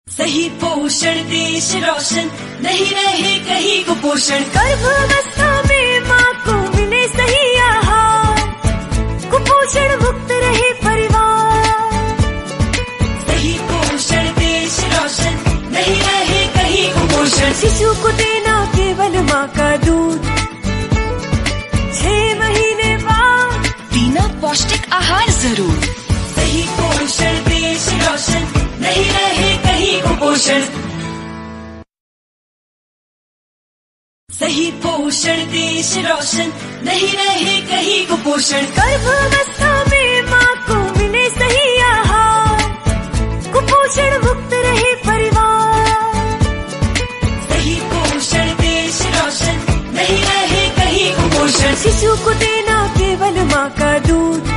सही पोषण देश रोशन, नहीं रहे कहीं कुपोषण। गर्भावस्था में माँ को मिले सही आहार, कुपोषण मुक्त रहे परिवार। सही पोषण देश रोशन, नहीं रहे कहीं कुपोषण। शिशु को देना केवल माँ का दूध, 6 महीने बाद पीना पौष्टिक आहार जरूर। सही पोषण देश रोशन, नहीं रहे कहीं कुपोषण। सही पोषण देश रोशन, नहीं रहे कहीं कुपोषण। गर्भावस्था में माँ को मिले सही आहार, कुपोषण मुक्त रहे परिवार। सही पोषण देश रोशन, नहीं रहे कहीं कुपोषण। शिशु को देना केवल माँ का दूध,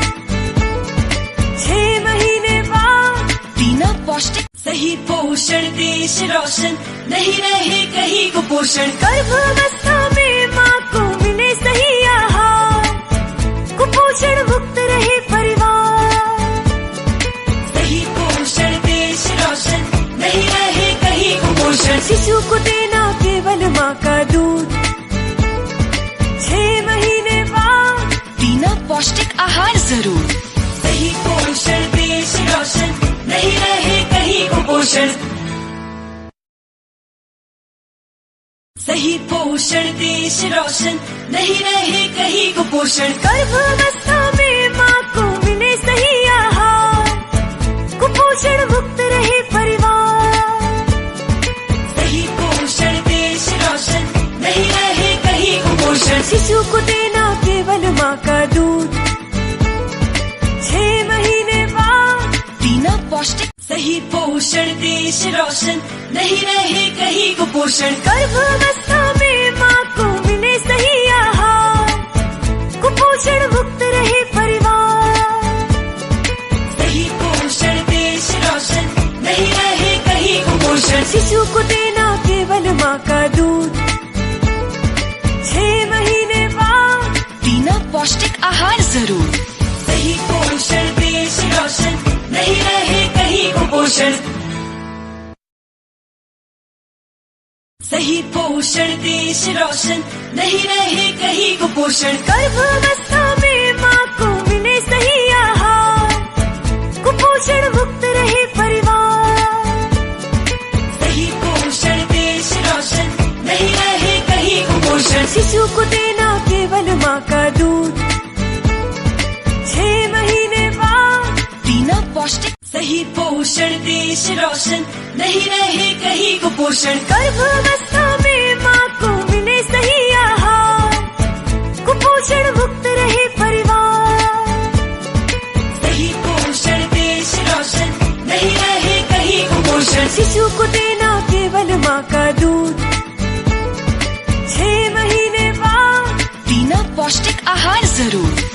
6 महीने बाद पीना पौष्टिक। सही पोषण देश रोशन, नहीं रहे कहीं कुपोषण। गर्भावस्था में माँ को मिले सही आहार, कुपोषण मुक्त रहे परिवार। सही पोषण देश रोशन, नहीं रहे कहीं कुपोषण। शिशु को देना केवल माँ का दूध, 6 महीने बाद पीना पौष्टिक आहार जरूर। सही पोषण देश रोशन, नहीं रहे कहीं कुपोषण। सही पोषण देश रोशन, नहीं रहे कहीं कुपोषण। गर्भावस्था में माँ को मिले सही आहार, कुपोषण मुक्त रहे परिवार। सही पोषण देश रोशन, नहीं रहे कहीं कुपोषण। शिशु को देना केवल माँ का दूध, 6 महीने बाद पीना पौष्टिक। सही पोषण देश रोशन, नहीं रहे कहीं कुपोषण। गर्भावस्था में माँ को मिले सही आहार, कुपोषण मुक्त रहे परिवार। सही पोषण देश रोशन, नहीं रहे कहीं कुपोषण। शिशु को देना केवल माँ का दूध, 6 महीने बाद पीना पौष्टिक आहार जरूर। सही पोषण देश रोशन, नहीं रहे कहीं कुपोषण। सही पोषण देश रोशन, नहीं रहे कहीं कुपोषण। गर्भावस्था में माँ को मिले सही आहार, कुपोषण मुक्त रहे परिवार। सही पोषण देश रोशन, नहीं रहे कहीं कुपोषण। शिशु को देना केवल माँ का दूध, 6 महीने बाद पीना पौष्टिक। सही पोषण देश रोशन, नहीं रहे कहीं कुपोषण। गर्भावस्था में माँ को मिले सही आहार, कुपोषण मुक्त रहे परिवार। सही पोषण देश रोशन, नहीं रहे कहीं कुपोषण। शिशु को देना केवल माँ का दूध, 6 महीने बाद पीना पौष्टिक आहार जरूर।